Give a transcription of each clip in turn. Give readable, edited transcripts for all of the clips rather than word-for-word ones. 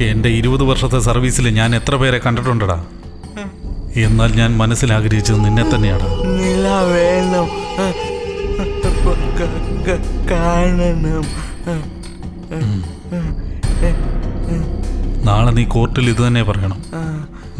എൻ്റെ 20 വർഷത്തെ സർവീസിൽ ഞാൻ എത്ര പേരെ കണ്ടിട്ടുണ്ടടാ. എന്നാൽ ഞാൻ മനസ്സിലാഗ്രഹിച്ചത് നിന്നെ തന്നെയാണ്. നില വേണം, കാണണം. നാളെ നീ കോർട്ടിൽ ഇത് തന്നെ പറയണം.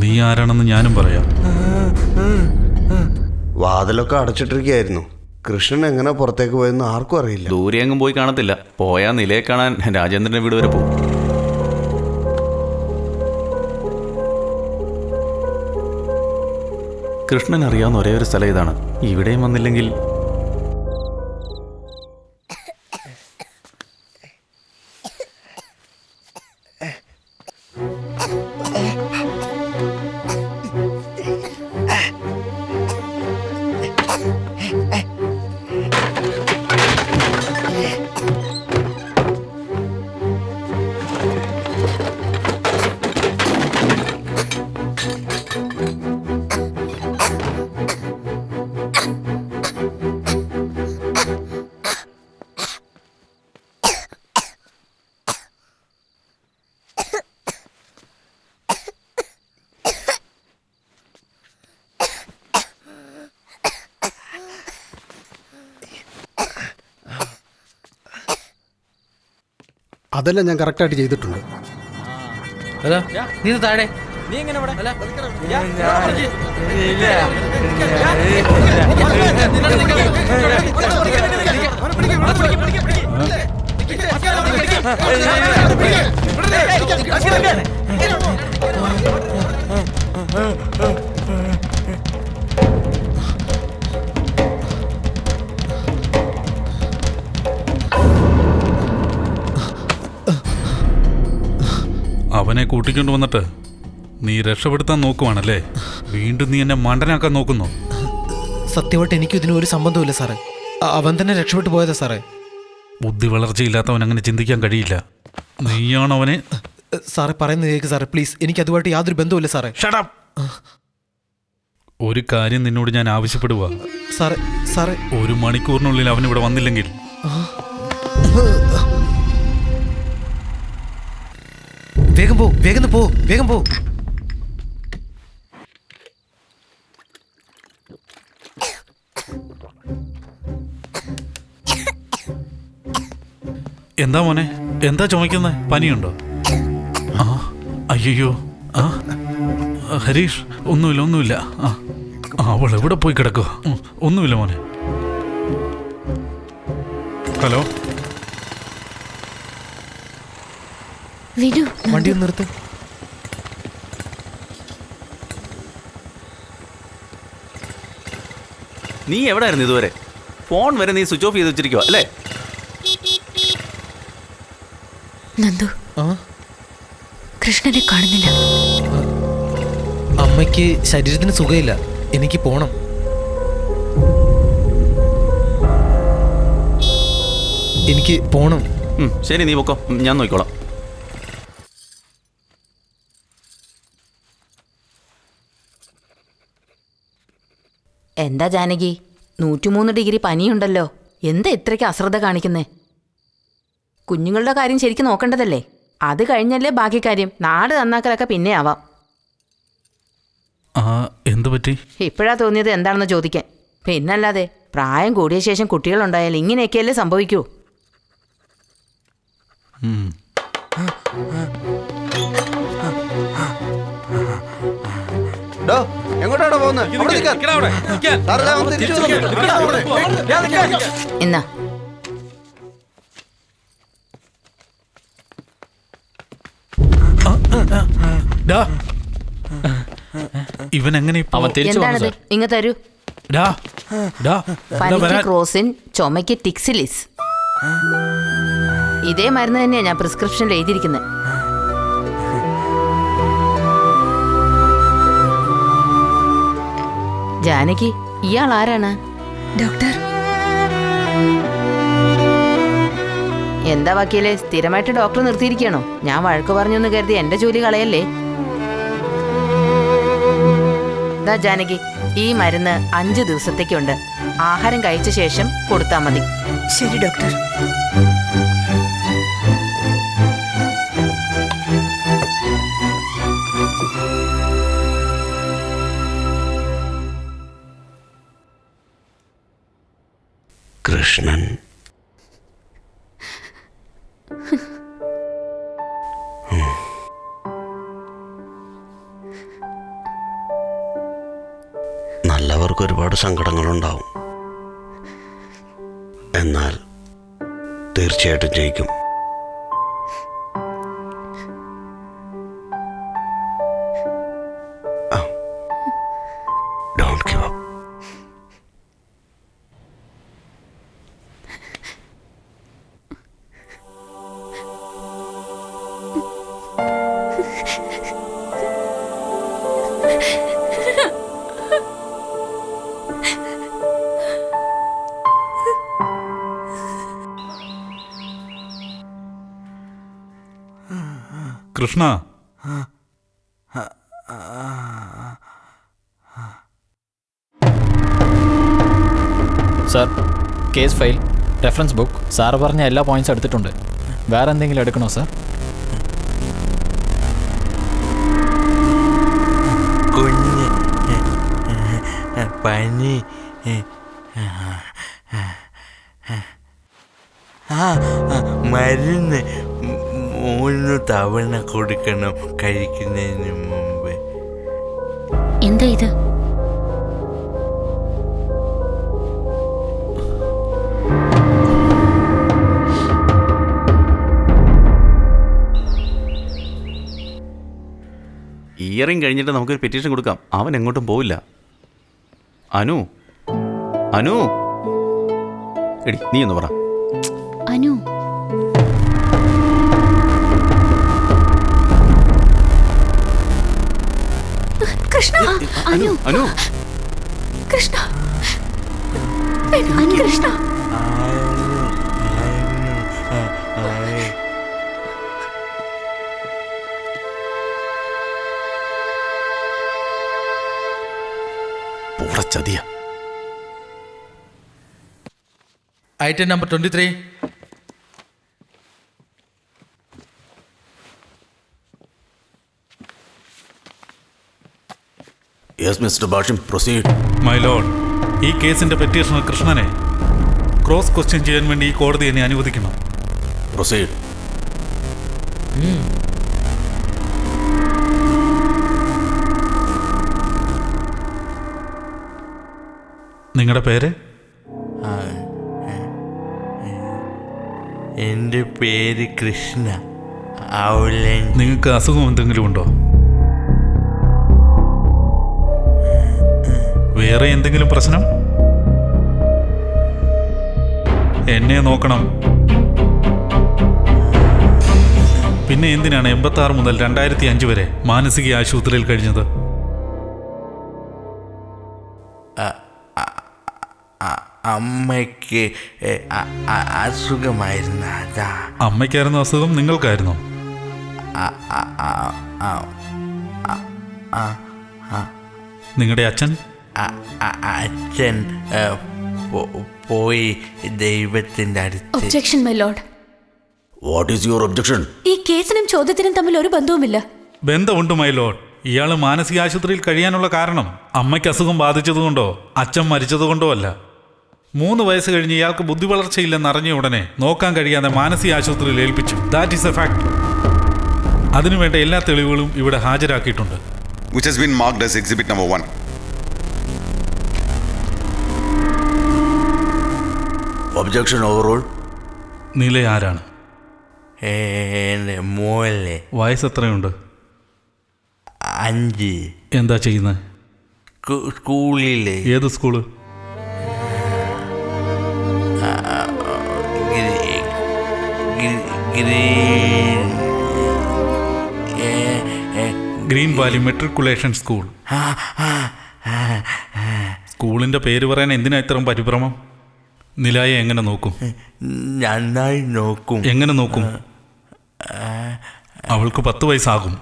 നീ ആരാണെന്ന് ഞാനും പറയാം. വാതിലൊക്കെ അടച്ചിട്ടിരിക്കുകയായിരുന്നു. കൃഷ്ണൻ എങ്ങനെ പുറത്തേക്ക് പോയെന്ന് ആർക്കും അറിയില്ല. ദൂരെ എങ്ങും പോയി കാണത്തില്ല. പോയാൽ നിലയെ കാണാൻ രാജേന്ദ്രന്റെ വീട് വരെ പോകും. കൃഷ്ണൻ അറിയാവുന്ന ഒരേ ഒരു സ്ഥലം ഇതാണ്. ഇവിടെയും വന്നില്ലെങ്കിൽ അതെല്ലാം ഞാൻ കറക്റ്റായിട്ട് ചെയ്തിട്ടുണ്ട്. നീ താഴെ അവനെ കൂട്ടിക്കൊണ്ട് വന്നിട്ട് നീ രക്ഷപ്പെടുത്താൻ നോക്കുവാണല്ലേ? വീണ്ടും നീ എന്നെ മണ്ടനാക്കാൻ നോക്കുന്നു. സത്യമായിട്ട് എനിക്കും ഇതിന് ഒരു സംബന്ധമില്ല സാറേ. അവൻ തന്നെ രക്ഷപ്പെട്ടു പോയതാ സാറേ. ബുദ്ധി വളർച്ചയില്ലാത്തവൻ അങ്ങനെ ചിന്തിക്കാൻ കഴിയില്ല. നീയാണ് അവനെ. സാറേ പറയുന്നത് കേൾക്ക് സാറേ, പ്ലീസ്. എനിക്ക് അതുമായിട്ട് യാതൊരു ബന്ധവുമില്ല സാറേ. Shut up! ഒരു കാര്യം നിന്നോട് ഞാൻ ആവശ്യപ്പെടുക സാറേ. സാറേ 1 മണിക്കൂറിനുള്ളിൽ അവനിവിടെ വന്നില്ലെങ്കിൽ വേഗം പോ, വേഗം പോ, വേഗം പോ. എന്താ മോനെ, എന്താ ചുമക്കുന്നത്? പനിയുണ്ടോ? ആ അയ്യോ. ആ ഹരീഷ്, ഒന്നുമില്ല. അവൾ എവിടെ പോയി കിടക്കുക? ഒന്നുമില്ല മോനെ. ഹലോ, വണ്ടി ഒന്ന് നിർത്ത്. നീ എവിടെ ആയിരുന്നു ഇതുവരെ? ഫോൺ വരെ നീ സ്വിച്ച് ഓഫ് ചെയ്ത് വെച്ചിരിക്കുക അല്ലേ? നന്ദു, കൃഷ്ണനെ കാണുന്നില്ല. അമ്മയ്ക്ക് ശരീരത്തിന് സുഖമില്ല. എനിക്ക് പോണം. എനിക്ക് പോണം. ശരി, നീ പൊക്കോ, ഞാൻ നോക്കിക്കോളാം. എന്താ ജാനകി, 103 ഡിഗ്രി പനിയുണ്ടല്ലോ. എന്താ ഇത്രയ്ക്ക് അശ്രദ്ധ കാണിക്കുന്നേ? കുഞ്ഞുങ്ങളുടെ കാര്യം ശരിക്കും നോക്കേണ്ടതല്ലേ? അത് കഴിഞ്ഞല്ലേ ബാക്കി കാര്യം. നാട് നന്നാക്കലൊക്കെ പിന്നെ ആവാം. എന്തു പറ്റി? ഇപ്പോഴാ തോന്നിയത് എന്താണെന്ന് ചോദിക്കാൻ. പിന്നല്ലാതെ പ്രായം കൂടിയ ശേഷം കുട്ടികളുണ്ടായാൽ ഇങ്ങനെയൊക്കെയല്ലേ സംഭവിക്കൂ. എങ്ങോട്ടാണോ പോകുന്നത്? എന്നാ ഇവൻ എങ്ങനെ എന്താണത്? ഇങ്ങ തരൂ. പനിക്ക് ക്രോസിൻ, ചുമയ്ക്ക് ടിക്സിലിസ്. ഇതേ മരുന്ന് തന്നെയാ ഞാൻ പ്രിസ്ക്രിപ്ഷനിൽ എഴുതിയിരിക്കുന്നത്. ജാനകി, ഇയാൾ ആരാണ്? ഡോക്ടർ, എന്താ വക്കീലെ, സ്ഥിരമായിട്ട് ഡോക്ടർ നിർത്തിയിരിക്കണോ? ഞാൻ വഴക്ക് പറഞ്ഞൊന്ന് കരുതി എന്റെ ജോലി കളയല്ലേ. ദാ ജാനകി, ഈ മരുന്ന് 5 ദിവസത്തേക്കുണ്ട്. ആഹാരം കഴിച്ച ശേഷം കൊടുത്താ മതി. ശരി ഡോക്ടർ. കൃഷ്ണൻ നല്ലവർക്ക് ഒരുപാട് സങ്കടങ്ങളുണ്ടാവും, എന്നാൽ തീർച്ചയായിട്ടും ജയിക്കും. Don't give up. Krishna, sir, case file, reference book, sir പറഞ്ഞ എല്ലാ പോയിന്റ്സ് എടുത്തിട്ടുണ്ട്. വേറെ എന്തെങ്കിലും എടുക്കണോ സാർ? കുഞ്ഞ് പനി മരുന്ന് 3 തവണ കൊടുക്കണം കഴിക്കുന്നതിന് മുമ്പ്. എന്താ ഇത്? ഇയറിങ് കഴിഞ്ഞിട്ട് നമുക്കൊരു പെറ്റീഷൻ കൊടുക്കാം. അവൻ എങ്ങോട്ടും പോവില്ല. അനു, അനു, എടി നീ ഒന്ന് പറ. അനു, കൃഷ്ണ, അനു, അനു, കൃഷ്ണ, അനു, കൃഷ്ണ. ചതിയ. Item number 23. Yes, Mr. Bashim, proceed. My lord, ഈ കേസിന്റെ പെറ്റീഷണർ കൃഷ്ണനെ ക്രോസ് ക്വസ്റ്റ്യൻ ചെയ്യാൻ വേണ്ടി ഈ കോടതി എന്നെ അനുവദിക്കണം. Proceed. നിങ്ങളുടെ പേര്? എൻ്റെ പേര് കൃഷ്ണ. ഔലൻ. നിങ്ങൾക്ക് അസുഖം എന്തെങ്കിലും ഉണ്ടോ? വേറെ എന്തെങ്കിലും പ്രശ്നം? എന്നെ നോക്കണം. പിന്നെ എന്തിനാണ് 86 മുതൽ 2005 വരെ മാനസിക ആശുപത്രിയിൽ കഴിഞ്ഞത്? അമ്മയ്ക്ക് അസുഖമായിരുന്നു, അതാ. അമ്മയ്ക്കായിരുന്നു അസുഖം, നിങ്ങൾക്കായിരുന്നോ? നിങ്ങളുടെ അച്ഛൻ? അച്ഛൻ പോയി ദൈവത്തിന്റെ അടുത്ത്. Objection my Lord. What is your objection? ഈ കേസിനും ചോദ്യത്തിനും തമ്മിൽ ഒരു ബന്ധവുമില്ല. ബന്ധമുണ്ട് മൈ ലോർഡ്. ഇയാൾ മാനസിക ആശുപത്രിയിൽ കഴിയാനുള്ള കാരണം അമ്മയ്ക്ക് അസുഖം ബാധിച്ചതുകൊണ്ടോ അച്ഛൻ മരിച്ചതുകൊണ്ടോ അല്ല. 3 വയസ്സ് കഴിഞ്ഞ് ഇയാൾക്ക് ബുദ്ധി വളർച്ചയില്ലെന്ന് അറിഞ്ഞ ഉടനെ നോക്കാൻ കഴിയാതെ മാനസിക ആശുപത്രിയിൽ ഏൽപ്പിച്ചു. That is A fact. അതിനുവേണ്ട എല്ലാ തെളിവുകളും ഇവിടെ ഹാജരാക്കിയിട്ടുണ്ട്. Which has been marked as exhibit number 1. Objection overruled. നില ആരാണ്? എൻ്റെ മോലെ. വയസ്സ് എത്രയുണ്ട്? 5. എന്താ ചെയ്യുന്നത്? സ്കൂളിലെ. ഏത് school? Green Valley matriculation school. സ്കൂളിന്റെ പേര് പറയാൻ എന്തിനാ ഇത്രയും പരിഭ്രമം? നിലായെ എങ്ങനെ നോക്കും? നന്നായി നോക്കും. എങ്ങനെ നോക്കും? അവൾക്ക് 10 വയസ്സാകും,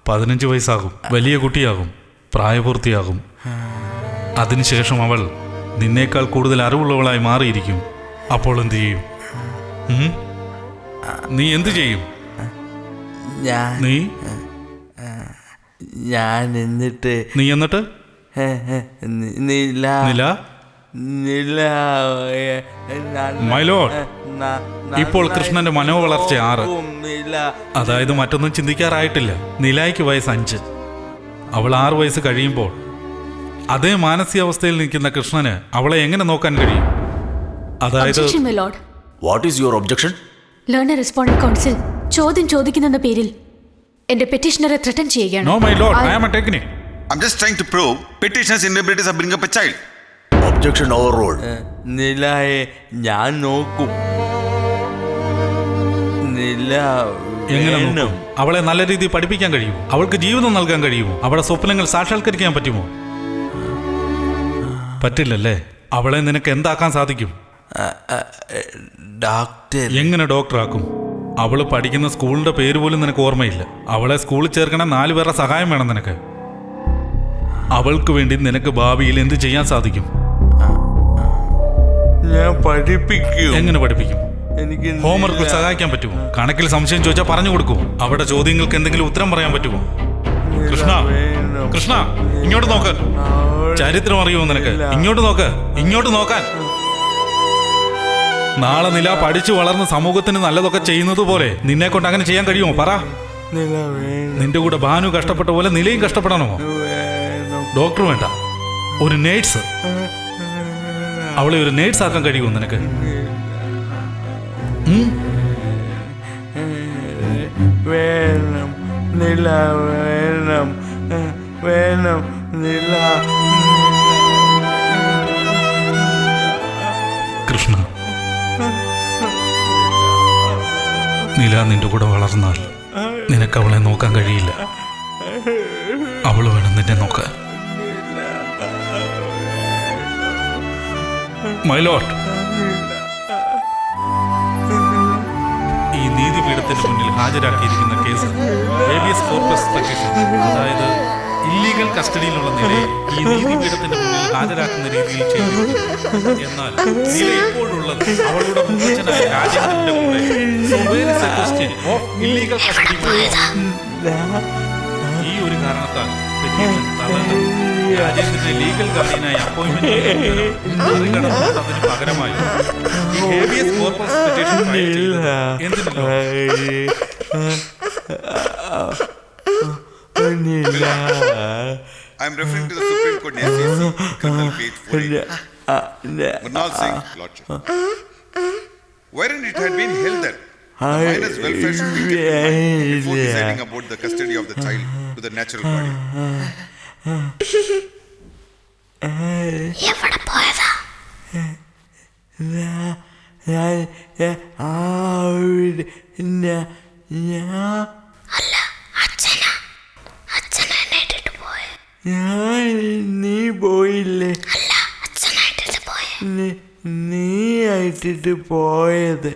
15 വയസ്സാകും, വലിയ കുട്ടിയാകും, പ്രായപൂർത്തിയാകും. അതിനുശേഷം അവൾ നിന്നേക്കാൾ കൂടുതൽ അറിവുള്ളവളായി മാറിയിരിക്കും. അപ്പോൾ എന്തു ചെയ്യും? നീ എന്തു ചെയ്യും? ഞാൻ എന്നിട്ട് മൈലോഡ്, ഇപ്പോൾ കൃഷ്ണന്റെ മനോവളർച്ച 6. അതായത് മറ്റൊന്നും ചിന്തിക്കാറായിട്ടില്ല. നിലായ്ക്ക് വയസ്സ് 5. അവൾ 6 വയസ്സ് കഴിയുമ്പോൾ അതേ മാനസികാവസ്ഥയിൽ നിൽക്കുന്ന കൃഷ്ണന് അവളെ എങ്ങനെ നോക്കാൻ കഴിയും? അതായത് what is your objection? Learned respondent counsel ചോദ്യം ചോദിക്കുന്ന പേരിൽ എന്റെ പെറ്റീഷണറെ ത്രെട്ടൻ ചെയ്യുകയാണ്. No my lord, I am a technique. I'm just trying to prove petitioner's inability to bring up a child. Objection overruled. നിലായെ ഞാൻ നോക്കും. എങ്ങനെ നോക്കും? അവളെ നല്ല രീതിയിൽ പഠിപ്പിക്കാൻ കഴിയുമോ? അവൾക്ക് ജീവിതം നൽകാൻ കഴിയുമോ? അവളുടെ സ്വപ്നങ്ങൾ സാക്ഷാത്കരിക്കാൻ പറ്റുമോ? പറ്റില്ലല്ലേ? അവളെ നിനക്ക് എന്താക്കാൻ സാധിക്കും? ഡോക്ടർ. എങ്ങനെ ഡോക്ടറാക്കും? അവള് പഠിക്കുന്ന സ്കൂളിന്റെ പേര് പോലും നിനക്ക് ഓർമ്മയില്ല. അവളെ സ്കൂളിൽ ചേർക്കണ 4 പേരുടെ സഹായം വേണം നിനക്ക്. അവൾക്ക് വേണ്ടി നിനക്ക് ഭാവിയിൽ എന്ത് ചെയ്യാൻ സാധിക്കും? ഞാൻ പഠിപ്പിക്കും. എങ്ങനെ പഠിപ്പിക്കും? എനിക്ക് ഹോംവർക്കിൽ സഹായിക്കാൻ പറ്റുമോ? കണക്കിൽ സംശയം ചോദിച്ചാൽ പറഞ്ഞു കൊടുക്കുമോ? അവിടെ ചോദ്യങ്ങൾക്ക് എന്തെങ്കിലും ഉത്തരം പറയാൻ പറ്റുമോ? കൃഷ്ണ, കൃഷ്ണ, ഇങ്ങോട്ട് നോക്ക്. ചരിത്രം അറിയുമോ നിനക്ക്? ഇങ്ങോട്ട് നോക്ക്, ഇങ്ങോട്ട് നോക്കാൻ. നാളെ നില പഠിച്ചു വളർന്ന് സമൂഹത്തിന് നല്ലതൊക്കെ ചെയ്യുന്നത് പോലെ നിന്നെ കൊണ്ട് അങ്ങനെ ചെയ്യാൻ കഴിയുമോ? പറ. നിന്റെ കൂടെ ഭാനു കഷ്ടപ്പെട്ട പോലെ നിലയും കഷ്ടപ്പെടണമോ? ഡോക്ടർ വേണ്ട, ഒരു നേഴ്സ്. അവളെ ഒരു നേഴ്സ് ആക്കാൻ കഴിയുമോ നിനക്ക്? വേണം നില, വേണം വേണം നില. കൃഷ്ണ, നില നിന്റെ കൂടെ വളർന്നാൽ നിനക്ക് അവളെ നോക്കാൻ കഴിയില്ല. അവൾ വേണം നിന്നെ നോക്കാൻ. മൈ ലോർഡ്, ഈ നീതിപീഠത്തിന് മുന്നിൽ ഹാജരാക്കിയിരിക്കുന്ന കേസ് ഹേബിയസ് കോർപ്പസ് പെറ്റീഷൻ, അതായത് ഇല്ലീഗൽ കസ്റ്റഡിയിലുള്ള നിലയെ ഈ നീതിപീഠത്തിന്റെ മുന്നിൽ ഹാജരാക്കുന്ന രീതിയിൽ ചെയ്തു. എന്നാൽ നില ഇപ്പോഴുള്ളത് അവളുടെ മുഖ്യനായ രാജേന്ദ്രന്റെ കൂടെ. So where is the question of illegal custody? ഈ ഒരു കാരണത്താൽ പെറ്റീഷൻ തള്ളണം. രാജേന്ദ്രന്റെ ലീഗൽ ഗാർഡിയനായി അപ്പോയിന്റ്മെന്റ് മറികടന്നതിന് പകരമായി ഹേബിയസ് കോർപ്പസ് പെറ്റീഷൻ ഫയൽ ചെയ്തത് എന്തിനല്ലോ? I'm referring to the Supreme Court SCC, Colonel page 48. Murnal Singh, Lordship. Wherein it had been held that the minor's welfare should be kept in mind before deciding about the custody of the child to the natural guardian. എവിടെ പോയതാ? അല്ല, അച്ഛനാ എന്നെ ഇട്ടിട്ട് പോയെ. നീ പോയില്ലേ? അല്ല, അച്ഛനായിട്ടിട്ട് പോയെ. നീ ആയിട്ടിട്ട് പോയത്.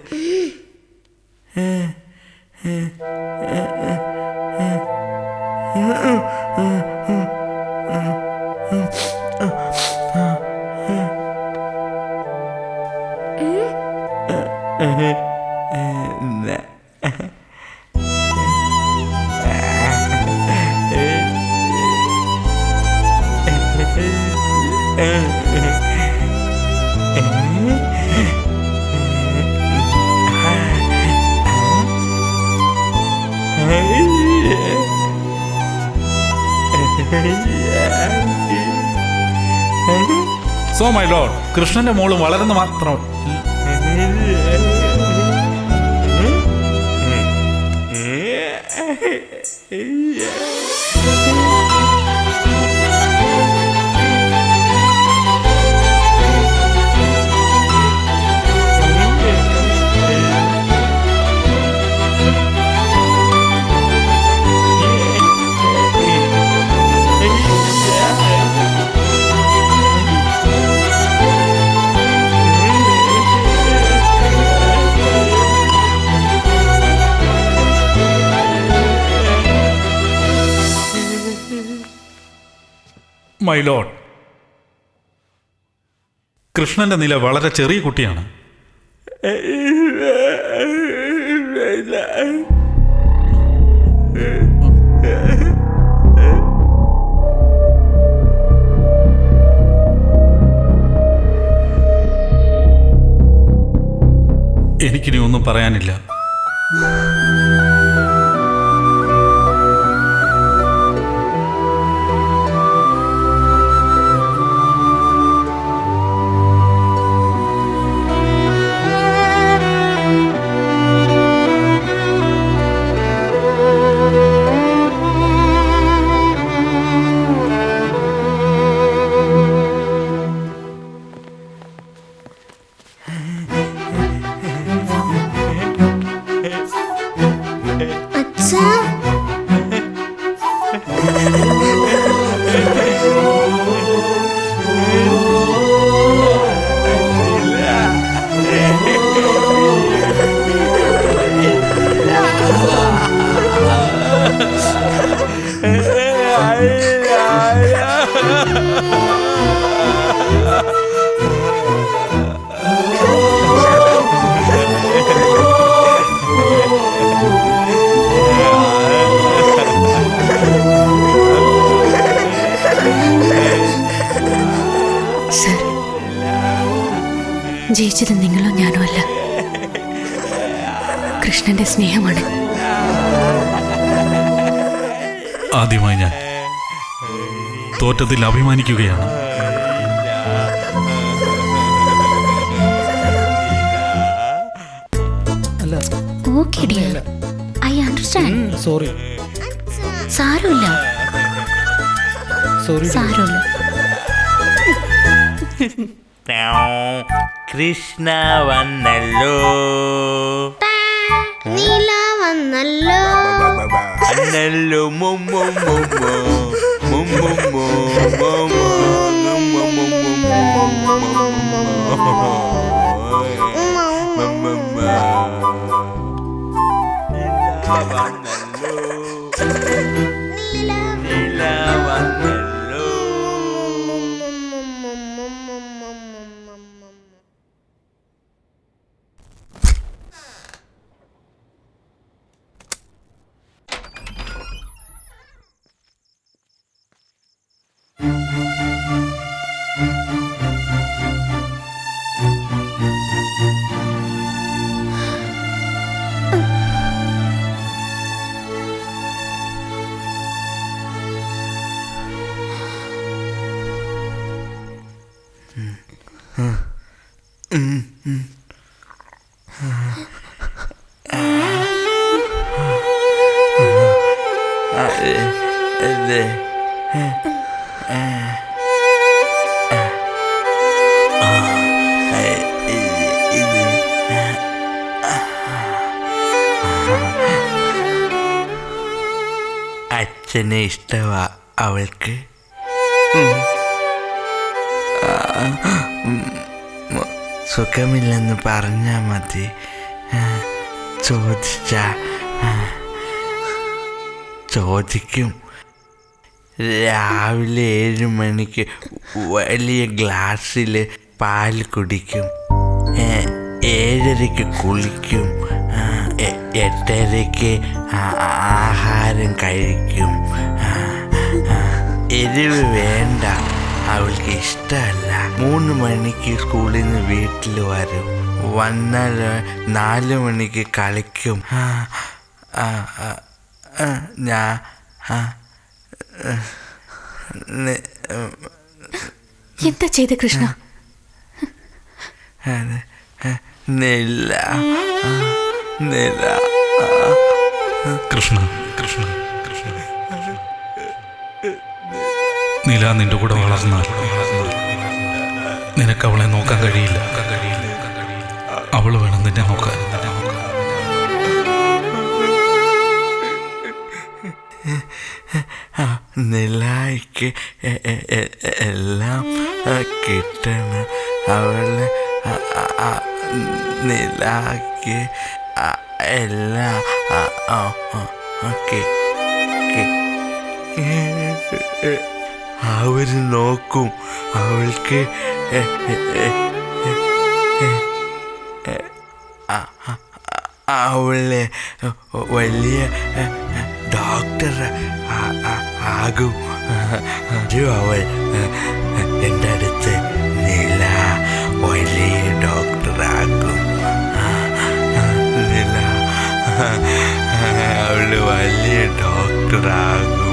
സോ മൈ ലോർഡ്, കൃഷ്ണന്റെ മോള് വളരുന്ന മാത്രം. മൈ ലോർഡ്, കൃഷ്ണന്റെ നില വളരെ ചെറിയ കുട്ടിയാണ്. എനിക്കിനി ഒന്നും പറയാനില്ല. ജയിച്ചത് നിങ്ങളോ ഞാനോ അല്ല, കൃഷ്ണന്റെ സ്നേഹമാണ്. ആദ്യമായി ഞാൻ തോറ്റത്തിൽ അഭിമാനിക്കുകയാണ്. സോറി. സാരമില്ല, സോറി. സാരമില്ല. കൃഷ്ണ വന്നല്ലോ, നീല വന്നല്ലോ, വന്നല്ലോ മുമ്മു മുമ്മു മുമ്മു നീല വന്നല്ലോ. അച്ഛനെ ഇഷ്ടമാ അവൾക്ക്. സുഖമില്ലെന്ന് പറഞ്ഞാൽ മതി. ചോദിക്കും. രാവിലെ 7 മണിക്ക് വലിയ ഗ്ലാസ്സിൽ പാൽ കുടിക്കും. 7:30 കുളിക്കും. 8:30 ആഹാരം കഴിക്കും. എരിവ് വേണ്ട, അവൾക്ക് ഇഷ്ടമല്ല. 3 മണിക്ക് സ്കൂളിൽ നിന്ന് വീട്ടിൽ വരും. വന്നാൽ 4 മണിക്ക് കളിക്കും. എന്താ ചെയ്ത കൃഷ്ണ? നില കൃഷ്ണ കൃഷ്ണ കൃഷ്ണ നില നിന്റെ കൂടെ വളർന്നാൽ നിനക്ക് അവളെ നോക്കാൻ കഴിയില്ല. അവള് വേണം നിന്നെ നോക്കാൻ. നിലയ്ക്ക് എല്ലാം കിട്ടണം. അവള് നിലയ്ക്ക് എല്ലാം ഓക്കെ. അവർ നോക്കും. അവൾക്ക് അവളെ വലിയ ഡോക്ടർ ആകും. അവൾ എൻ്റെ അടുത്ത് നില വലിയ ഡോക്ടറാകും. നില അവള് വലിയ ഡോക്ടറാകും.